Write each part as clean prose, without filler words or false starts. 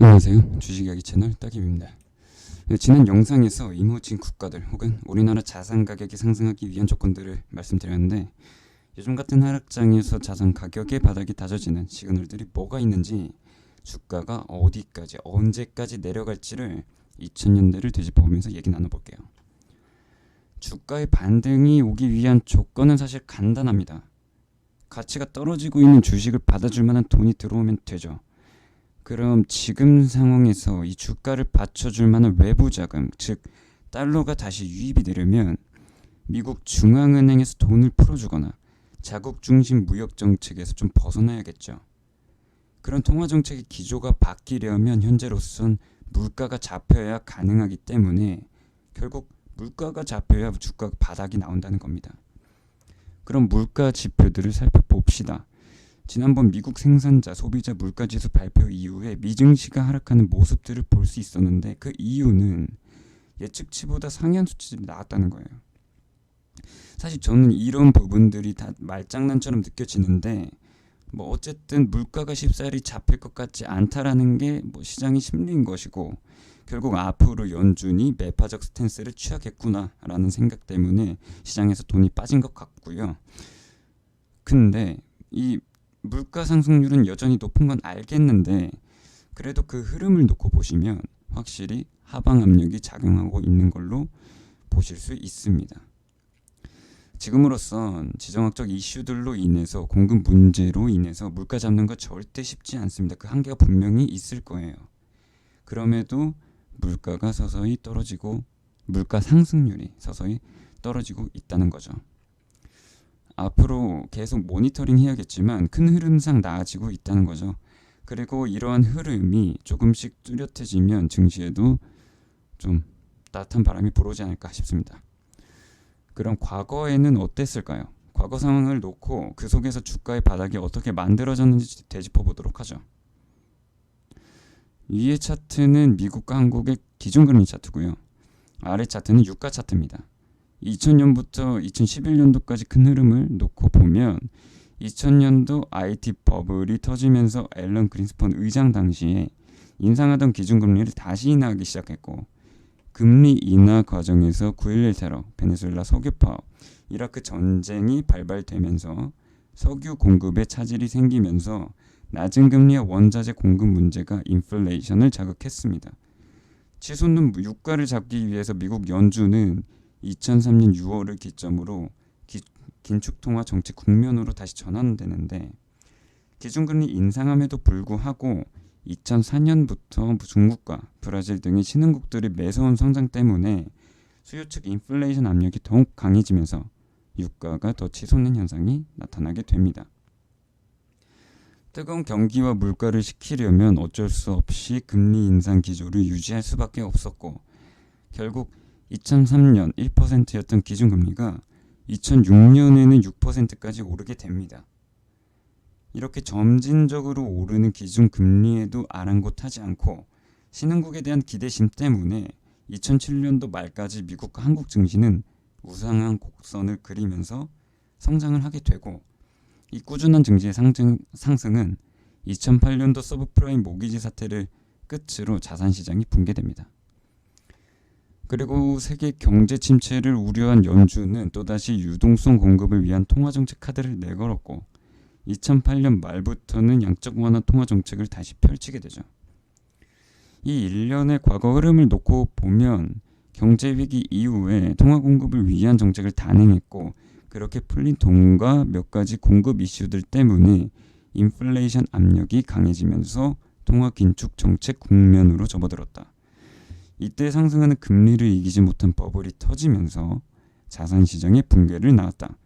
안녕하세요. 주식이야기 채널 따김입니다. 지난 영상에서 이모진 국가들 혹은 우리나라 자산 가격이 상승하기 위한 조건들을 말씀드렸는데, 요즘 같은 하락장에서 자산 가격의 바닥이 다져지는 시그널들이 뭐가 있는지, 주가가 어디까지 언제까지 내려갈지를 2000년대를 되짚어보면서 얘기 나눠볼게요. 주가의 반등이 오기 위한 조건은 사실 간단합니다. 가치가 떨어지고 있는 주식을 받아줄 만한 돈이 들어오면 되죠. 그럼 지금 상황에서 이 주가를 받쳐줄 만한 외부 자금, 즉 달러가 다시 유입이 되려면 미국 중앙은행에서 돈을 풀어주거나 자국 중심 무역 정책에서 좀 벗어나야겠죠. 그런 통화 정책의 기조가 바뀌려면 현재로선 물가가 잡혀야 가능하기 때문에 결국 물가가 잡혀야 주가 바닥이 나온다는 겁니다. 그럼 물가 지표들을 살펴봅시다. 지난번 미국 생산자 소비자 물가지수 발표 이후에 미증시가 하락하는 모습들을 볼 수 있었는데, 그 이유는 예측치보다 상회한 수치들이 나왔다는 거예요. 사실 저는 이런 부분들이 다 말장난처럼 느껴지는데, 어쨌든 물가가 쉽사리 잡힐 것 같지 않다라는 게 시장의 심리인 것이고, 결국 앞으로 연준이 매파적 스탠스를 취하겠구나라는 생각 때문에 시장에서 돈이 빠진 것 같고요. 근데 이 물가 상승률은 여전히 높은 건 알겠는데, 그래도 그 흐름을 놓고 보시면 확실히 하방 압력이 작용하고 있는 걸로 보실 수 있습니다. 지금으로선 지정학적 이슈들로 인해서 공급 문제로 인해서 물가 잡는 거 절대 쉽지 않습니다. 그 한계가 분명히 있을 거예요. 그럼에도 물가가 서서히 떨어지고 물가 상승률이 서서히 떨어지고 있다는 거죠. 앞으로 계속 모니터링 해야겠지만 큰 흐름상 나아지고 있다는 거죠. 그리고 이러한 흐름이 조금씩 뚜렷해지면 증시에도 좀 따뜻한 바람이 불어오지 않을까 싶습니다. 그럼 과거에는 어땠을까요? 과거 상황을 놓고 그 속에서 주가의 바닥이 어떻게 만들어졌는지 되짚어 보도록 하죠. 위의 차트는 미국과 한국의 기준금리 차트고요. 아래 차트는 유가 차트입니다. 2000년부터 2011년도까지 큰 흐름을 놓고 보면 2000년도 IT 버블이 터지면서 앨런 그린스펀 의장 당시에 인상하던 기준금리를 다시 인하하기 시작했고, 금리 인하 과정에서 9.11 테러, 베네수엘라 석유 파업, 이라크 전쟁이 발발되면서 석유 공급에 차질이 생기면서 낮은 금리와 원자재 공급 문제가 인플레이션을 자극했습니다. 치솟는 유가를 잡기 위해서 미국 연준은 2003년 6월을 기점으로 긴축통화 정책 국면으로 다시 전환되는데, 기준금리 인상함에도 불구하고 2004년부터 중국과 브라질 등의 신흥국들의 매서운 성장 때문에 수요 측 인플레이션 압력이 더욱 강해지면서 유가가 더 치솟는 현상이 나타나게 됩니다. 뜨거운 경기와 물가를 식히려면 어쩔 수 없이 금리 인상 기조를 유지할 수밖에 없었고, 결국 2003년 1%였던 기준금리가 2006년에는 6%까지 오르게 됩니다. 이렇게 점진적으로 오르는 기준금리에도 아랑곳하지 않고 신흥국에 대한 기대심 때문에 2007년도 말까지 미국과 한국 증시는 우상한 곡선을 그리면서 성장을 하게 되고, 이 꾸준한 증시의 상승은 2008년도 서브프라임 모기지 사태를 끝으로 자산시장이 붕괴됩니다. 그리고 세계 경제 침체를 우려한 연준은 또다시 유동성 공급을 위한 통화정책 카드를 내걸었고, 2008년 말부터는 양적 완화 통화정책을 다시 펼치게 되죠. 이 일련의 과거 흐름을 놓고 보면 경제위기 이후에 통화 공급을 위한 정책을 단행했고, 그렇게 풀린 돈과 몇 가지 공급 이슈들 때문에 인플레이션 압력이 강해지면서 통화 긴축 정책 국면으로 접어들었다. 이때 상승하는 금리를 이기지 못한 버블이 터지면서 자산시장의 붕괴를 낳았다.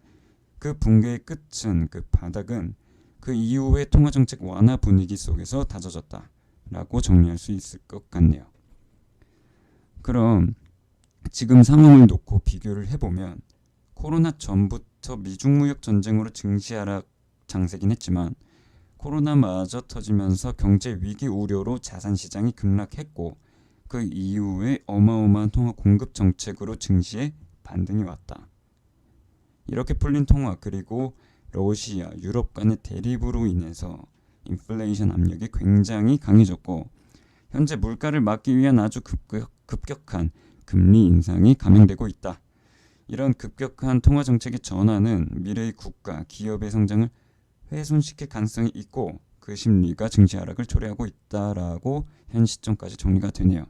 그 붕괴의 끝은, 그 바닥은 그 이후의 통화정책 완화 분위기 속에서 다져졌다 라고 정리할 수 있을 것 같네요. 그럼 지금 상황을 놓고 비교를 해보면, 코로나 전부터 미중무역 전쟁으로 증시 하락 장세긴 했지만 코로나마저 터지면서 경제 위기 우려로 자산시장이 급락했고, 그 이후에 어마어마한 통화 공급 정책으로 증시에 반등이 왔다. 이렇게 풀린 통화, 그리고 러시아, 유럽 간의 대립으로 인해서 인플레이션 압력이 굉장히 강해졌고, 현재 물가를 막기 위한 아주 급격한 금리 인상이 감행되고 있다. 이런 급격한 통화 정책의 전환은 미래의 국가, 기업의 성장을 훼손시킬 가능성이 있고 그 심리가 증시 하락을 초래하고 있다라고 현 시점까지 정리가 되네요.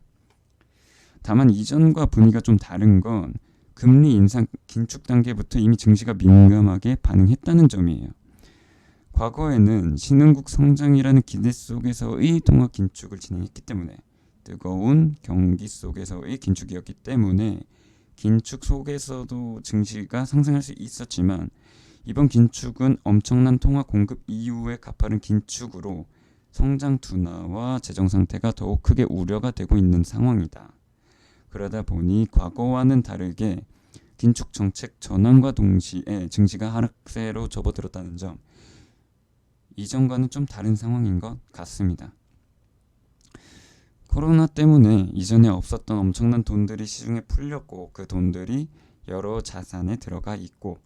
다만 이전과 분위기가 좀 다른 건 금리 인상 긴축 단계부터 이미 증시가 민감하게 반응했다는 점이에요. 과거에는 신흥국 성장이라는 기대 속에서의 통화 긴축을 진행했기 때문에 뜨거운 경기 속에서의 긴축이었기 때문에 긴축 속에서도 증시가 상승할 수 있었지만 이번 긴축은 엄청난 통화 공급 이후의 가파른 긴축으로 성장 둔화와 재정 상태가 더욱 크게 우려가 되고 있는 상황이다. 그러다 보니 과거와는 다르게 긴축 정책 전환과 동시에 증시가 하락세로 접어들었다는 점, 이전과는 좀 다른 상황인 것 같습니다. 코로나 때문에 이전에 없었던 엄청난 돈들이 시중에 풀렸고 그 돈들이 여러 자산에 들어가 있고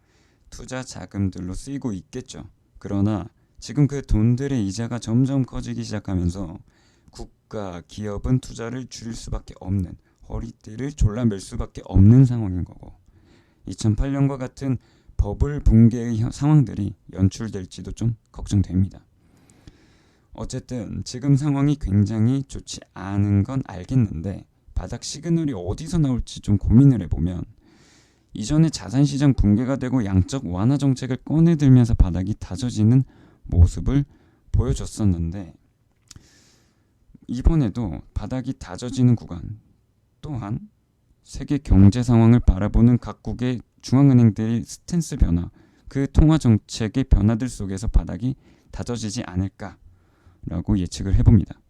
투자 자금들로 쓰이고 있겠죠. 그러나 지금 그 돈들의 이자가 점점 커지기 시작하면서 국가, 기업은 투자를 줄일 수밖에 없는, 허리띠를 졸라맬 수밖에 없는 상황인 거고 2008년과 같은 버블 붕괴의 상황들이 연출될지도 좀 걱정됩니다. 어쨌든 지금 상황이 굉장히 좋지 않은 건 알겠는데 바닥 시그널이 어디서 나올지 좀 고민을 해보면 이전에 자산시장 붕괴가 되고 양적 완화 정책을 꺼내들면서 바닥이 다져지는 모습을 보여줬었는데 이번에도 바닥이 다져지는 구간 또한 세계 경제 상황을 바라보는 각국의 중앙은행들의 스탠스 변화, 그 통화 정책의 변화들 속에서 바닥이 다져지지 않을까라고 예측을 해봅니다.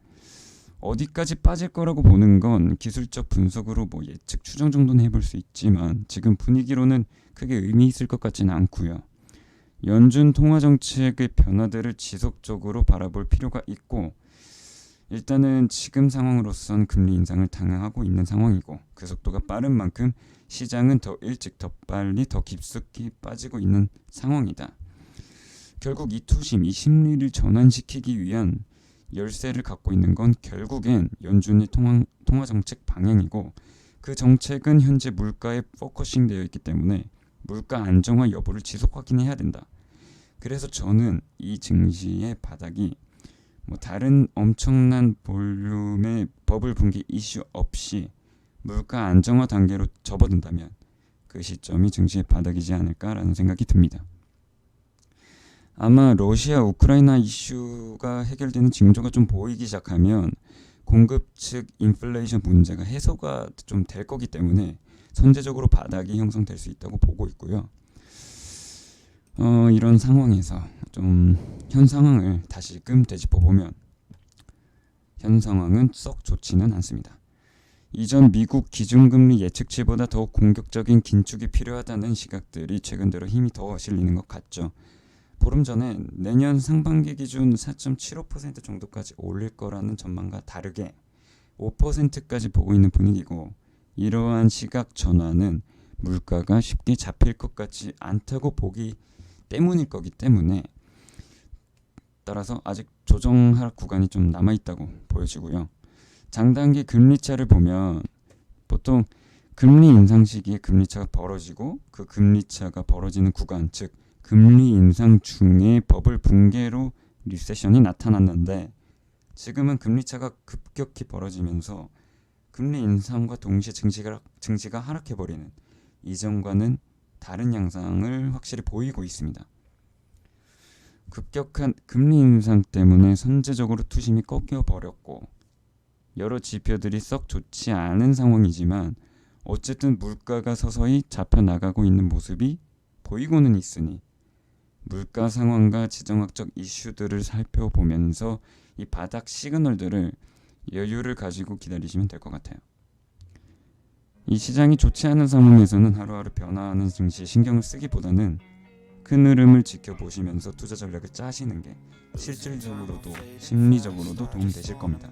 어디까지 빠질 거라고 보는 건 기술적 분석으로 예측 추정 정도는 해볼 수 있지만 지금 분위기로는 크게 의미 있을 것 같지는 않고요. 연준 통화 정책의 변화들을 지속적으로 바라볼 필요가 있고 일단은 지금 상황으로선 금리 인상을 당하고 있는 상황이고 그 속도가 빠른 만큼 시장은 더 일찍, 더 빨리, 더 깊숙이 빠지고 있는 상황이다. 결국 이 투심, 이 심리를 전환시키기 위한 열쇠를 갖고 있는 건 결국엔 연준의 통화 정책 방향이고 그 정책은 현재 물가에 포커싱 되어 있기 때문에 물가 안정화 여부를 지속 확인해야 된다. 그래서 저는 이 증시의 바닥이 다른 엄청난 볼륨의 버블 붕괴 이슈 없이 물가 안정화 단계로 접어든다면 그 시점이 증시의 바닥이지 않을까라는 생각이 듭니다. 아마 러시아 우크라이나 이슈가 해결되는 징조가 좀 보이기 시작하면 공급 측 인플레이션 문제가 해소가 좀 될 거기 때문에 선제적으로 바닥이 형성될 수 있다고 보고 있고요. 이런 상황에서 좀 현 상황을 다시금 되짚어보면 현 상황은 썩 좋지는 않습니다. 이전 미국 기준금리 예측치보다 더욱 공격적인 긴축이 필요하다는 시각들이 최근 들어 힘이 더 실리는 것 같죠. 보름 전에 내년 상반기 기준 4.75% 정도까지 올릴 거라는 전망과 다르게 5%까지 보고 있는 분위기고 이러한 시각 전환은 물가가 쉽게 잡힐 것 같지 않다고 보기 때문일 거기 때문에 따라서 아직 조정 하락 구간이 좀 남아있다고 보여지고요. 장단기 금리차를 보면 보통 금리 인상 시기에 금리차가 벌어지고 그 금리차가 벌어지는 구간, 즉 금리 인상 중에 버블 붕괴로 리세션이 나타났는데 지금은 금리차가 급격히 벌어지면서 금리 인상과 동시에 증시가 하락해버리는 이전과는 다른 양상을 확실히 보이고 있습니다. 급격한 금리 인상 때문에 선제적으로 투심이 꺾여버렸고 여러 지표들이 썩 좋지 않은 상황이지만 어쨌든 물가가 서서히 잡혀나가고 있는 모습이 보이고는 있으니 물가 상황과 지정학적 이슈들을 살펴보면서 이 바닥 시그널들을 여유를 가지고 기다리시면 될 것 같아요. 이 시장이 좋지 않은 상황에서는 하루하루 변화하는 증시에 신경을 쓰기보다는 큰 흐름을 지켜보시면서 투자 전략을 짜시는 게 실질적으로도 심리적으로도 도움되실 겁니다.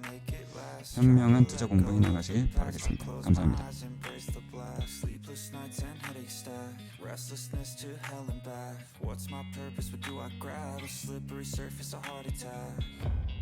현명한 투자 공부 해나가시길 바라겠습니다. 감사합니다. Sleepless nights and headaches stack, restlessness to hell and back. What's my purpose? What do I grab? A slippery surface, a heart attack.